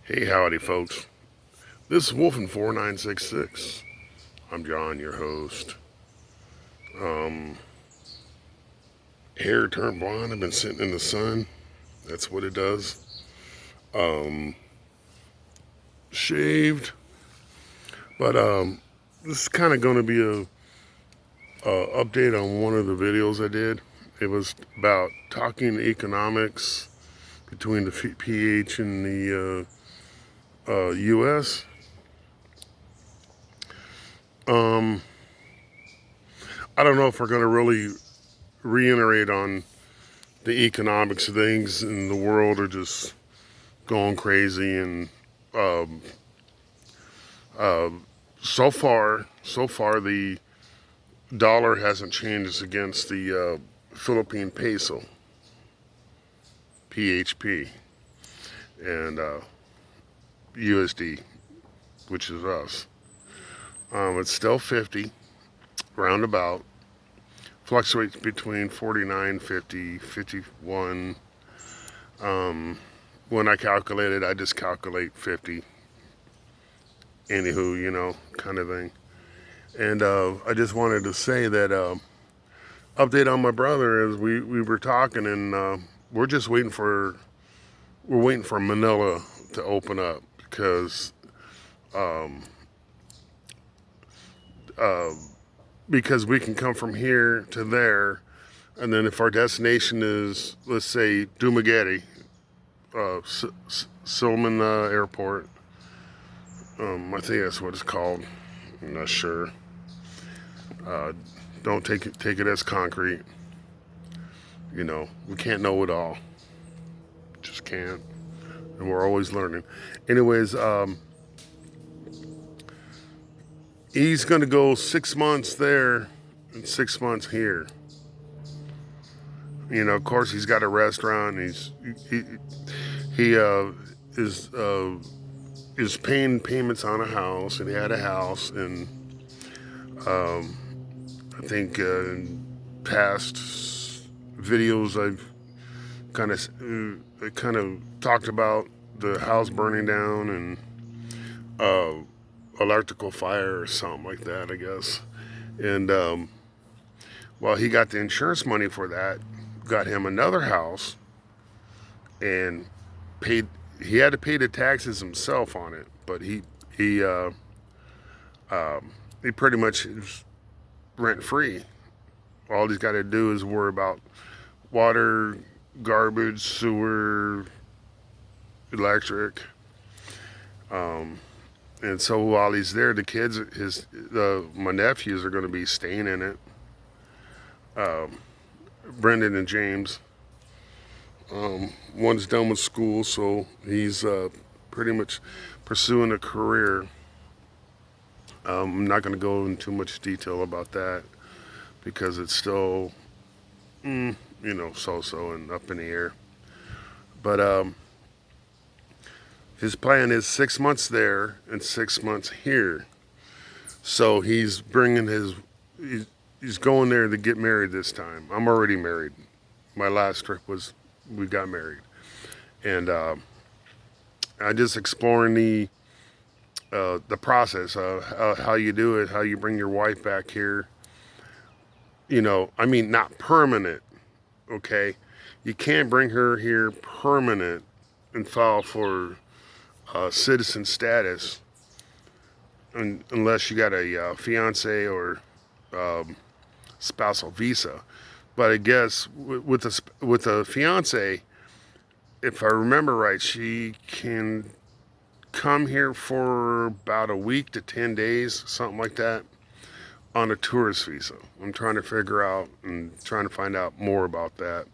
Hey, howdy, folks. This is Wolfen 4966. I'm John, your host. Um, Hair turned blonde. I've been sitting in the sun. That's what it does. Um, Shaved, but this is kind of going to be a update on one of the videos I did. It was about talking economics between the PH and the U.S. Um, I don't know if we're going to really reiterate on the economics of things in the world are just going crazy, and um, uh, so far the dollar hasn't changed against the Philippine peso, PHP, and USD, which is us. It's still 50 roundabout, fluctuates between 49, 50, 51. When I calculate it, I just calculate 50. Anywho, kind of thing. And I just wanted to say that update on my brother is we were talking, and we're just waiting for Manila to open up because um, uh, because we can come from here to there, and then if our destination is, let's say, Dumaguete, Silman Airport, I think that's what it's called. I'm not sure. Uh, don't take it as concrete. We can't know it all. Just can't, and we're always learning. Anyways, he's gonna go 6 months there and 6 months here. Of course, he's got a restaurant. He he is paying payments on a house, and he had a house, and um, I think in past videos I've kind of talked about the house burning down and uh, electrical fire or something like that, I guess. And well, he got the insurance money for that, got him another house, and paid. He had to pay the taxes himself on it, but he pretty much is rent free. All he's got to do is worry about water, garbage, sewer, electric. Um, and so while he's there, the kids, my nephews are going to be staying in it. Um, Brendan and James. One's done with school, so he's pretty much pursuing a career. I'm not going to go into too much detail about that because it's still, so-so and up in the air. But his plan is 6 months there and 6 months here. So he's he's going there to get married this time. I'm already married. My last trip was we got married, and I just exploring the process of how you do it, how you bring your wife back here. I mean, not permanent, okay? You can't bring her here permanent and file for citizen status unless you got a fiance or um, spousal visa. But I guess with a fiance, if I remember right, she can come here for about a week to 10 days, something like that, on a tourist visa. I'm trying to figure out and trying to find out more about that.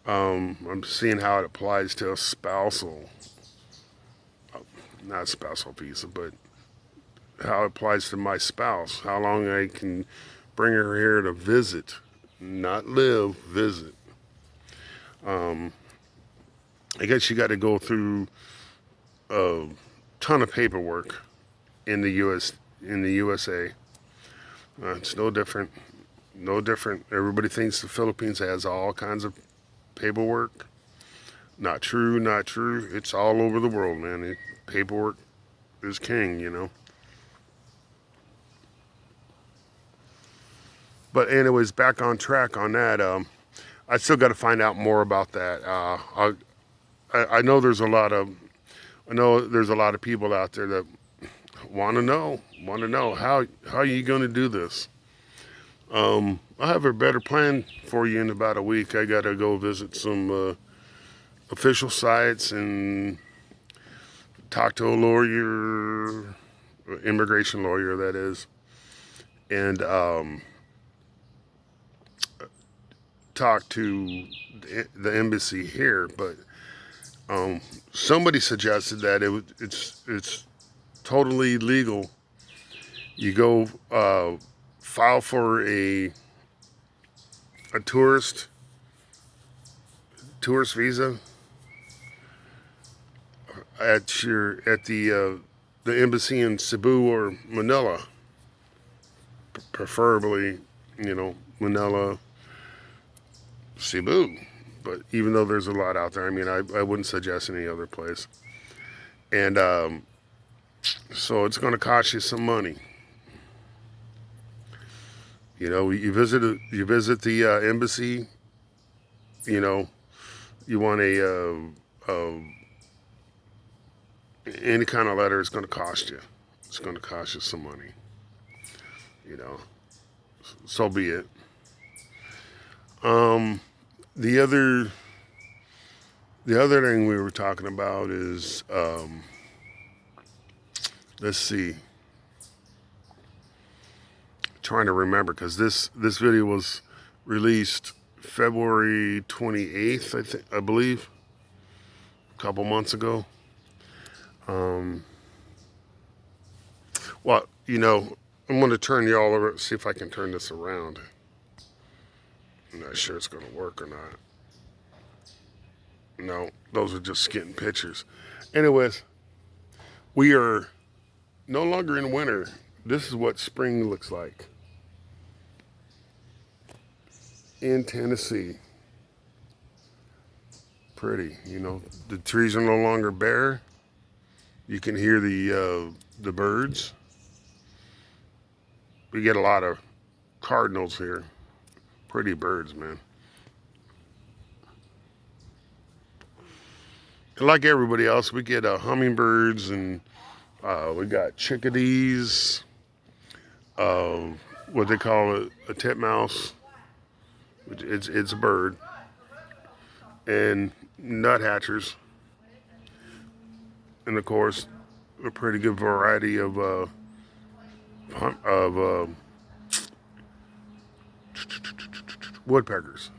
I'm seeing how it applies to a spousal, not spousal visa, but how it applies to my spouse. How long I can bring her here to visit, not live, visit. Um, I guess you got to go through a ton of paperwork in the USA. It's no different. No different. Everybody thinks the Philippines has all kinds of paperwork. Not true, not true. It's all over the world, man. Paperwork is king, you know. But anyways, back on track on that. I still got to find out more about that. I know there's a lot of people out there that want to know how are you going to do this. I have a better plan for you in about a week. I got to go visit some official sites and talk to a lawyer, immigration lawyer, that is, and talk to the embassy here. But somebody suggested that it's totally legal. You go file for a tourist visa at the embassy in Cebu or Manila, preferably, you know, Manila, Cebu. But even though there's a lot out there, I mean, I wouldn't suggest any other place. And so it's going to cost you some money. You know, you visit the embassy. You know, you want any kind of letter. It's going to cost you. It's going to cost you some money. You know, so be it. The other thing we were talking about is let's see. Trying to remember, because this video was released February 28th, I believe, a couple months ago. Well, you know, I'm going to turn you all over, see if I can turn this around. I'm not sure it's going to work or not. No, those are just getting pictures. Anyways, we are no longer in winter. This is what spring looks like in Tennessee. Pretty, you know. The trees are no longer bare. You can hear the birds. We get a lot of cardinals here. Pretty birds, man. And like everybody else, we get hummingbirds, and we got chickadees, what they call a titmouse. It's a bird, and nuthatchers, and of course a pretty good variety of woodpeckers.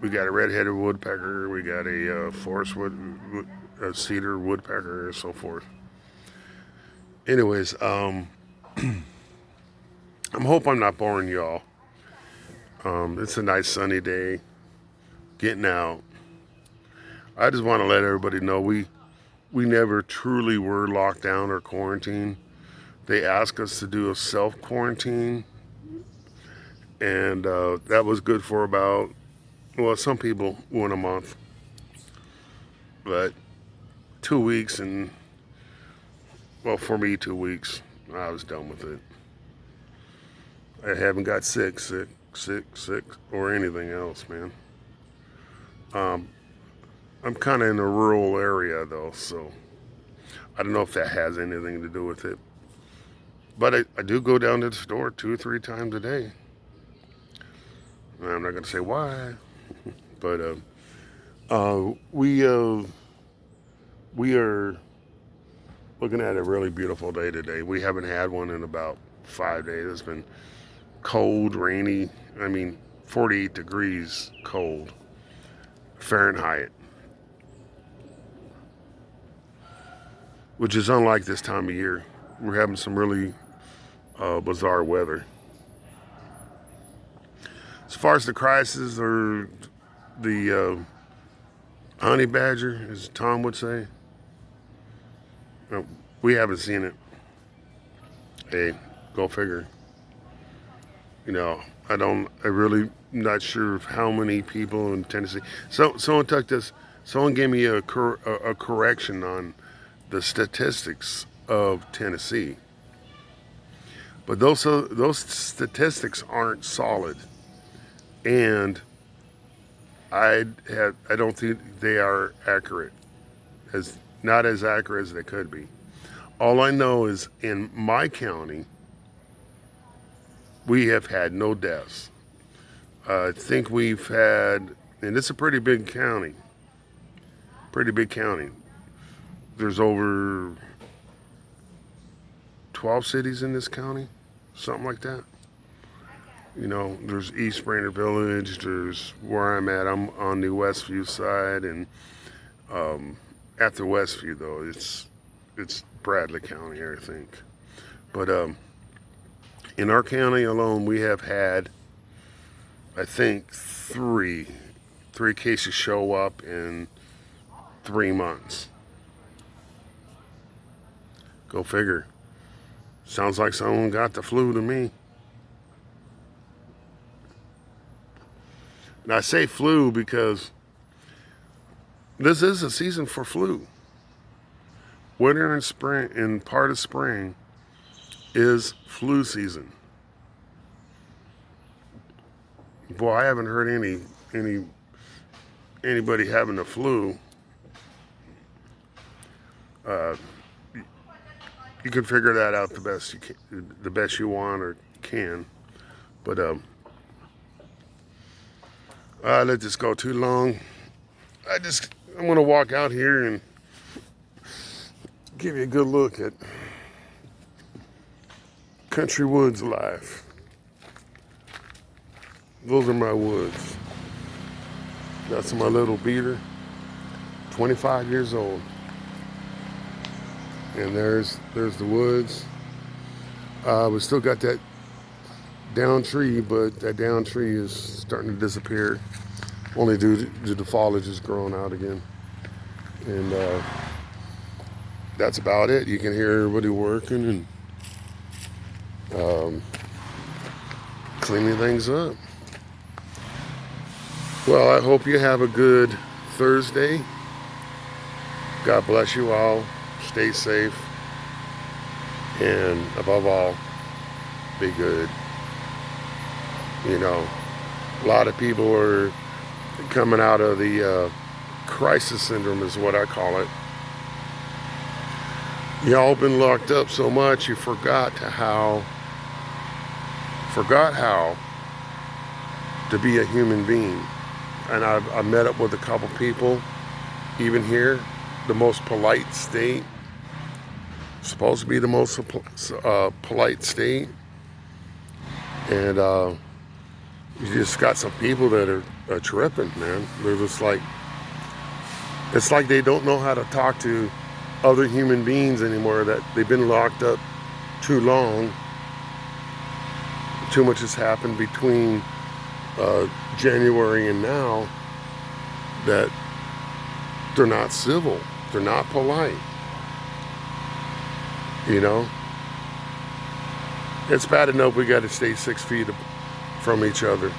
We got a red-headed woodpecker. We got a forest a cedar woodpecker, and so forth. Anyways, I hope I'm not boring y'all. It's a nice sunny day, getting out. I just want to let everybody know we never truly were locked down or quarantined. They asked us to do a self-quarantine, and that was good for about, well, some people went a month, but 2 weeks, and, well, for me, 2 weeks, I was done with it. I haven't got sick, or anything else, man. I'm kind of in a rural area, though, so I don't know if that has anything to do with it. But I do go down to the store 2 or 3 times a day. I'm not going to say why, but we are looking at a really beautiful day today. We haven't had one in about 5 days. It's been cold, rainy. I mean, 48 degrees cold Fahrenheit, which is unlike this time of year. We're having some really bizarre weather. As far as the crisis or the honey badger, as Tom would say, we haven't seen it. Hey, go figure. You know, I not sure of how many people in Tennessee. So someone took this. Someone gave me a correction on the statistics of Tennessee, but those statistics aren't solid, and I don't think they are accurate, as not as accurate as they could be. All I know is in my county, we have had no deaths. I think we've had, and it's a pretty big county. Pretty big county. There's over 12 cities in this county, something like that. You know, there's East Brainerd Village, there's where I'm at, I'm on the Westview side, and after Westview though, it's Bradley County, I think. But in our county alone, we have had, I think, three cases show up in 3 months. Go figure. Sounds like someone got the flu to me. And I say flu because this is a season for flu. Winter and spring and part of spring is flu season. Boy, I haven't heard anybody having the flu. You can figure that out the best you can, the best you want or can. But let this go too long. I'm gonna walk out here and give you a good look at country woods life. Those are my woods. That's my little beater, 25 years old. And there's the woods. We still got that down tree, but that down tree is starting to disappear, only due to the foliage is growing out again. And that's about it. You can hear everybody working and cleaning things up. Well, I hope you have a good Thursday. God bless you all. Stay safe. And above all, be good. You know, a lot of people are coming out of the crisis syndrome is what I call it. Y'all been locked up so much you forgot how to be a human being. And I met up with a couple people, even here, the most polite state, supposed to be the most polite state. And you just got some people that are tripping, man. They're just like, it's like they don't know how to talk to other human beings anymore, that they've been locked up too long. Too much has happened between January and now that they're not civil, they're not polite. You know, it's bad enough we got to stay 6 feet from each other,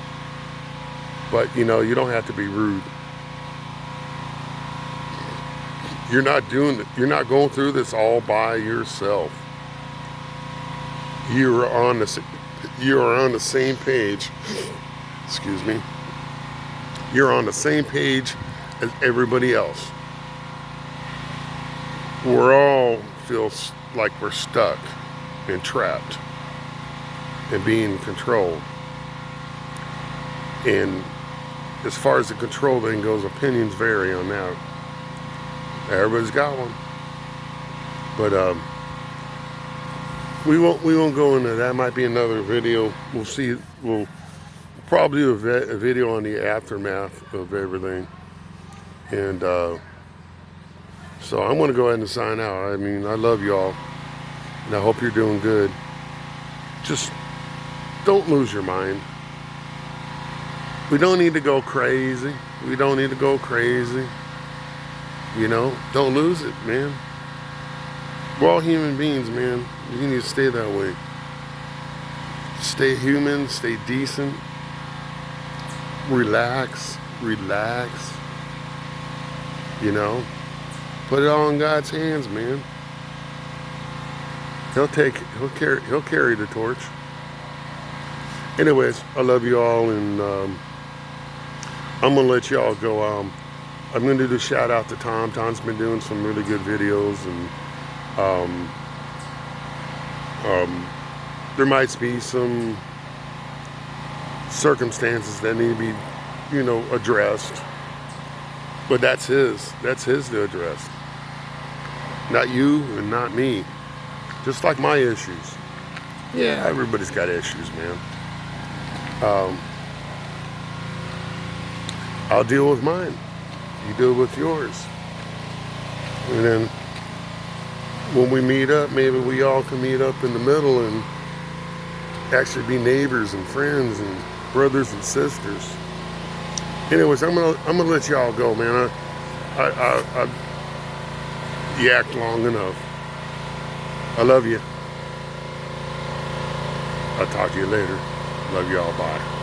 but you know, you don't have to be rude. You're not going through this all by yourself. You are on the same page. Excuse me. You're on the same page as everybody else. We're all feel like we're stuck and trapped and being controlled. And as far as the control thing goes, opinions vary on that. Everybody's got one. But we won't go into that. Might be another video. We'll see. We'll probably do a video on the aftermath of everything. And so I'm going to go ahead and sign out. I mean, I love y'all, and I hope you're doing good. Just don't lose your mind. We don't need to go crazy. We don't need to go crazy. You know, don't lose it, man. We're all human beings, man. You need to stay that way. Stay human, stay decent, relax, you know, put it all in God's hands, man. He'll carry the torch. Anyways, I love you all, and I'm gonna let y'all go. I'm gonna do the shout out to Tom. Tom's been doing some really good videos, and there might be some circumstances that need to be, addressed. But that's his to address. Not you and not me. Just like my issues. Yeah, everybody's got issues, man. I'll deal with mine. You deal with yours. And then when we meet up, maybe we all can meet up in the middle and actually be neighbors and friends and brothers and sisters. Anyways, I'm gonna let y'all go, man. I yacked long enough. I love you. I'll talk to you later. Love y'all. Bye.